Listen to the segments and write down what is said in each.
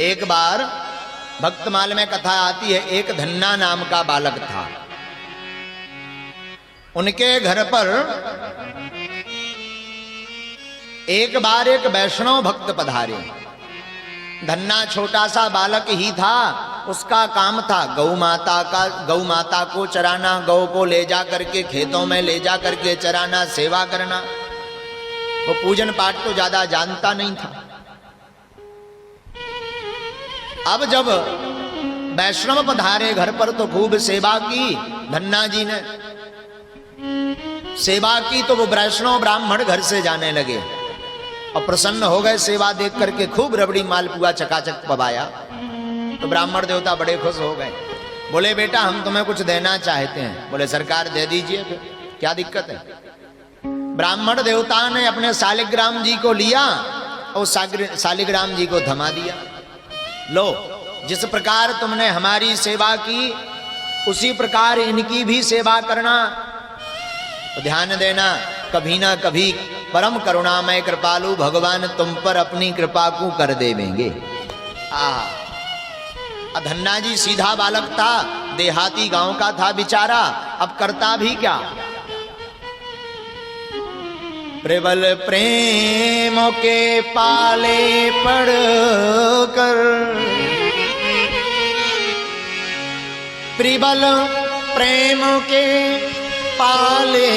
एक बार भक्तमाल में कथा आती है, एक धन्ना नाम का बालक था। उनके घर पर एक बार एक वैष्णव भक्त पधारे। धन्ना छोटा सा बालक ही था, उसका काम था गौ माता को चराना, गौ को ले जा करके खेतों में ले जा करके चराना, सेवा करना। वो पूजन पाठ तो ज्यादा जानता नहीं था। अब जब वैष्णव पधारे घर पर तो खूब सेवा की। धन्ना जी ने सेवा की तो वो वैष्णव ब्राह्मण घर से जाने लगे और प्रसन्न हो गए सेवा देख करके। खूब रबड़ी मालपुआ चकाचक पवाया तो ब्राह्मण देवता बड़े खुश हो गए। बोले बेटा हम तुम्हें कुछ देना चाहते हैं। बोले सरकार दे दीजिए, फिर क्या दिक्कत है। ब्राह्मण देवता ने अपने शालिग्राम जी को लिया और शालिग्राम जी को थमा दिया। लो, जिस प्रकार तुमने हमारी सेवा की उसी प्रकार इनकी भी सेवा करना। तो ध्यान देना, कभी ना कभी परम करुणामय कृपालु भगवान तुम पर अपनी कृपा को कर देवेंगे। धन्ना जी सीधा बालक था, देहाती गांव का था बेचारा। अब करता भी क्या। प्रबल प्रेम के पाले पड़ कर, प्रबल प्रेम के पाले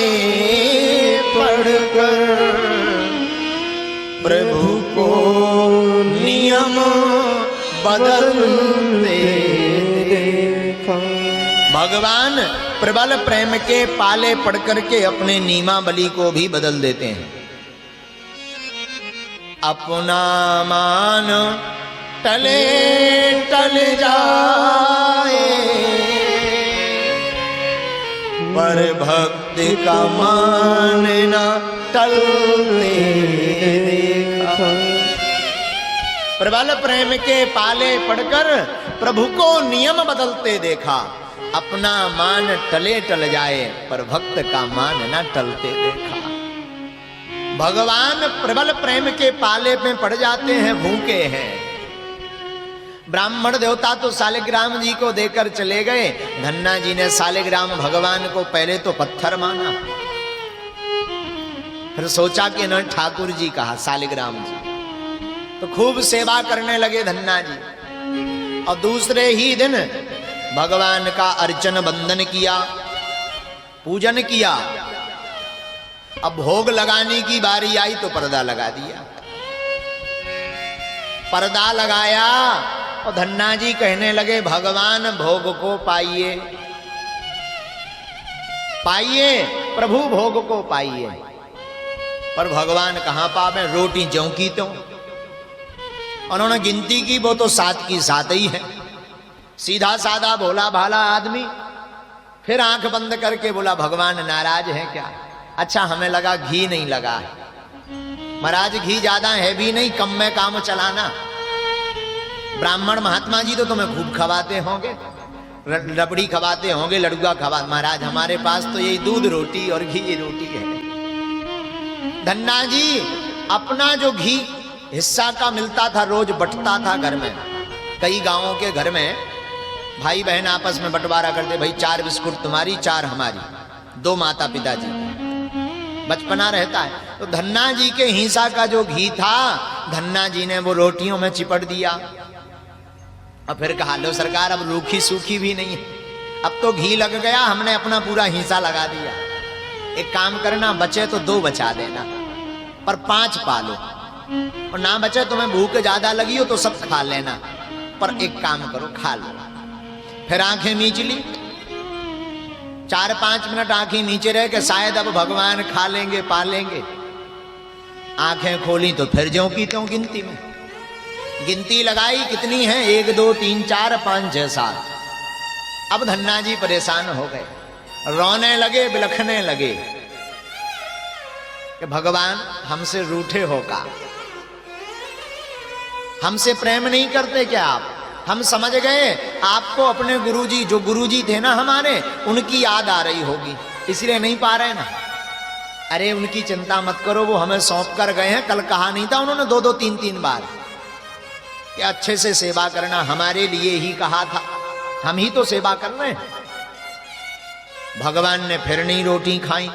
पड़कर प्रभु को नियम बदलते देखा। भगवान प्रबल प्रेम के पाले पड़ करके अपने नियमावली को भी बदल देते हैं। अपना मान टले टल जाए पर भक्ति का मान न टलने देखा। प्रबल प्रेम के पाले पड़कर प्रभु को नियम बदलते देखा। अपना मान टले टल जाए पर भक्त का मान न टलते देखा। भगवान प्रबल प्रेम के पाले में पड़ जाते हैं, भूखे हैं। ब्राह्मण देवता तो शालिग्राम जी को देकर चले गए। धन्ना जी ने शालिग्राम भगवान को पहले तो पत्थर माना, फिर सोचा कि न ठाकुर जी कहा शालिग्राम जी, तो खूब सेवा करने लगे धन्ना जी। और दूसरे ही दिन भगवान का अर्चन बंदन किया, पूजन किया। अब भोग लगाने की बारी आई तो पर्दा लगा दिया। पर्दा लगाया और धन्ना जी कहने लगे भगवान भोग को पाइए, पाइए प्रभु भोग को पाइए। पर भगवान कहां पावे, रोटी ज्यों की त्यों। उन्होंने गिनती की, वो तो 7 की 7 ही है। सीधा साधा भोला भाला आदमी। फिर आंख बंद करके बोला भगवान नाराज है क्या। अच्छा हमें लगा घी नहीं लगा है। महाराज घी ज्यादा है भी नहीं, कम में काम चलाना। ब्राह्मण महात्मा जी तो तुम्हें खूब खवाते होंगे, रबड़ी खवाते होंगे, लड़ुआ खवा। महाराज हमारे पास तो यही दूध रोटी और घी रोटी है। धन्ना जी अपना जो घी हिस्सा का मिलता था रोज बंटता था घर में। कई गांवों के घर में भाई बहन आपस में बंटवारा करते, भाई 4 बिस्कुट तुम्हारी 4 हमारी, 2 माता पिता जी। बचपना रहता है। तो धन्ना जी के हिस्सा का जो घी था धन्ना जी ने वो रोटियों में चिपट दिया। और फिर कहा लो सरकार अब रूखी सूखी भी नहीं है, अब तो घी लग गया, हमने अपना पूरा हिस्सा लगा दिया। एक काम करना, बचे तो 2 बचा देना पर 5 पालो, और ना बचे तुम्हें भूख ज्यादा लगी हो तो सब खा लेना, पर एक काम करो खा लो। फिर आंखें मीच ली। 4-5 मिनट आंखें नीचे रह के शायद अब भगवान खा लेंगे पा लेंगे। आंखें खोली तो फिर ज्यों की त्यों गिनती में। गिनती लगाई कितनी है, 1 2 3 4 5 6 7। अब धन्ना जी परेशान हो गए, रोने लगे, बिलखने लगे कि भगवान हमसे रूठे हो का, हमसे प्रेम नहीं करते क्या आप। हम समझ गए आपको अपने गुरुजी, जो गुरुजी थे ना हमारे, उनकी याद आ रही होगी, इसलिए नहीं पा रहे ना। अरे उनकी चिंता मत करो, वो हमें सौंप कर गए हैं। कल कहा नहीं था उन्होंने 2-2 3-3 बार कि कि अच्छे से सेवा करना, हमारे लिए ही कहा था, हम ही तो सेवा कर रहे हैं। भगवान ने फिर नहीं रोटी खाई।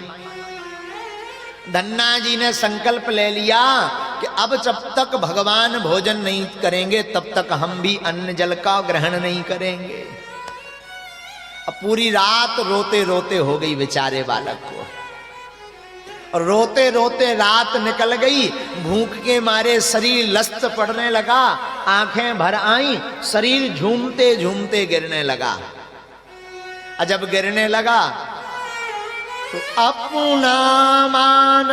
धन्ना जी ने संकल्प ले लिया कि अब जब तक भगवान भोजन नहीं करेंगे तब तक हम भी अन्न जल का ग्रहण नहीं करेंगे। अब पूरी रात रोते रोते हो गई बेचारे बालक को, और रोते रोते रात निकल गई। भूख के मारे शरीर लस्त पड़ने लगा, आंखें भर आई, शरीर झूमते झूमते गिरने लगा। जब गिरने लगा तो अपना मान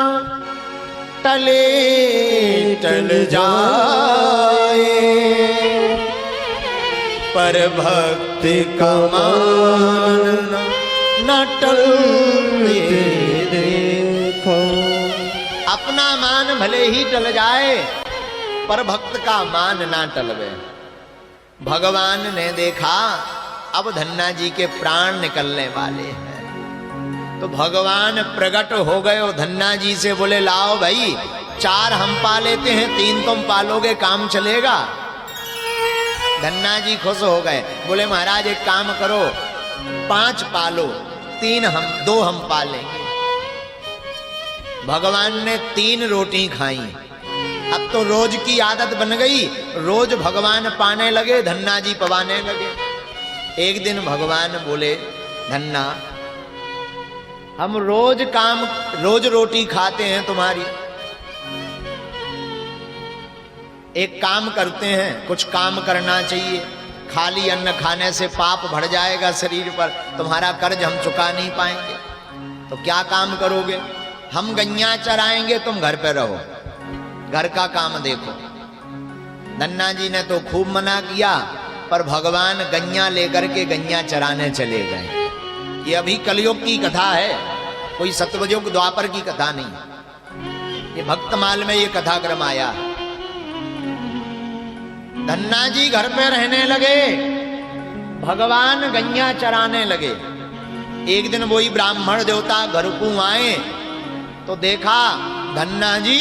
टले टल जाए, पर भक्ति का मान न टलने देखो। अपना मान भले ही टल जाए पर भक्त का मान ना टलवे। भगवान ने देखा अब धन्ना जी के प्राण निकलने वाले हैं, तो भगवान प्रकट हो गए और धन्ना जी से बोले लाओ भाई, 4 हम पा लेते हैं, 3 तुम पालोगे, काम चलेगा। धन्ना जी खुश हो गए, बोले महाराज एक काम करो, 5 पालो, 2 हम पालेंगे। भगवान ने 3 रोटी खाई। अब तो रोज की आदत बन गई, रोज भगवान पाने लगे, धन्ना जी पवाने लगे। एक दिन भगवान बोले धन्ना, हम रोज रोटी खाते हैं तुम्हारी, एक काम करते हैं, कुछ काम करना चाहिए। खाली अन्न खाने से पाप बढ़ जाएगा शरीर पर, तुम्हारा कर्ज हम चुका नहीं पाएंगे। तो क्या काम करोगे? हम गैया चराएंगे, तुम घर पे रहो, घर का काम देखो। धन्ना जी ने तो खूब मना किया, पर भगवान गैया लेकर के गैया चराने चले गए। ये अभी कलयुग की कथा है, कोई सतयुग द्वापर की कथा नहीं। ये भक्तमाल में ये कथाक्रम आया। धन्ना जी घर पे रहने लगे, भगवान गैया चराने लगे। एक दिन वही ब्राह्मण देवता घर को आए तो देखा धन्ना जी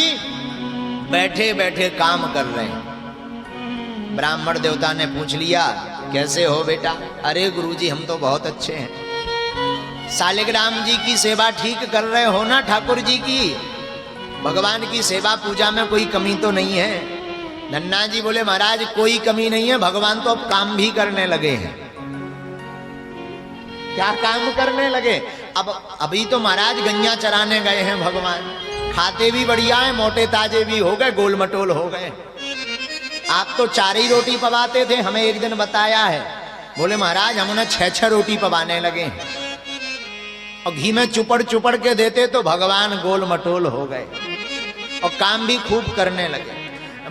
बैठे बैठे काम कर रहे हैं। ब्राह्मण देवता ने पूछ लिया कैसे हो बेटा? अरे गुरुजी हम तो बहुत अच्छे हैं। शालिग्राम जी की सेवा ठीक कर रहे हो ना ठाकुर जी की? भगवान की सेवा पूजा में कोई कमी तो नहीं है? धन्ना जी बोले महाराज कोई कमी नहीं है, भगवान तो अब काम भी करने लगे हैं। क्या काम करने लगे? अब अभी तो महाराज गैया चराने गए हैं भगवान, खाते भी बढ़िया है, मोटे ताजे भी हो गए, गोल मटोल हो गए। आप तो 4 ही रोटी पवाते थे, हमें एक दिन बताया है। बोले महाराज हम उन्हें 6 रोटी पवाने लगे हैं, और घी में चुपड़ चुपड़ के देते तो भगवान गोल मटोल हो गए और काम भी खूब करने लगे।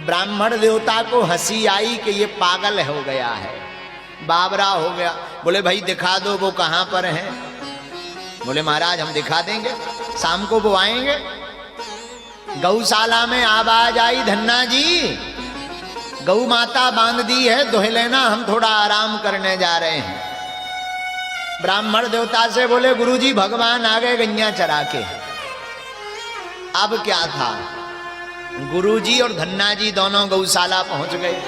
ब्राह्मण देवता को हंसी आई कि ये पागल हो गया है, बाबरा हो गया। बोले भाई दिखा दो वो कहां पर है। बोले महाराज हम दिखा देंगे, शाम को वो आएंगे। गौशाला में आवाज आई धन्ना जी गौ माता बांध दी है, दुह लेना, हम थोड़ा आराम करने जा रहे हैं। ब्राह्मण देवता से बोले गुरुजी भगवान आ गए गैया चरा के। अब क्या था, गुरुजी और धन्ना जी दोनों गौशाला पहुंच गए,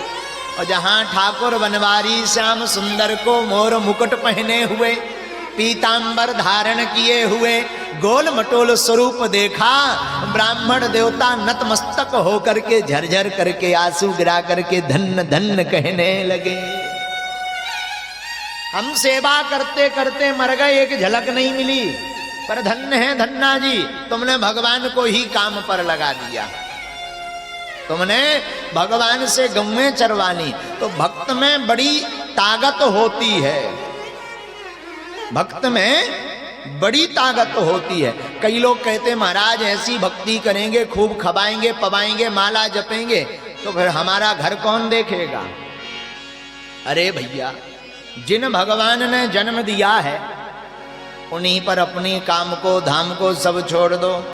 और जहां ठाकुर बनवारी श्याम सुंदर को मोर मुकुट पहने हुए, पीतांबर धारण किए हुए, गोल मटोल स्वरूप देखा, ब्राह्मण देवता नतमस्तक होकर के झरझर करके आंसू गिरा करके धन्य धन्य कहने लगे। हम सेवा करते करते मर गए, एक झलक नहीं मिली, पर धन्य है धन्ना जी, तुमने भगवान को ही काम पर लगा दिया। तुमने भगवान से गौएं चरवानी। तो भक्त में बड़ी ताकत होती है, भक्त में बड़ी ताकत होती है। कई लोग कहते महाराज ऐसी भक्ति करेंगे, खूब खवाएंगे पवाएंगे, माला जपेंगे, तो फिर हमारा घर कौन देखेगा? अरे भैया जिन भगवान ने जन्म दिया है उन्हीं पर अपनी काम को धाम को सब छोड़ दो।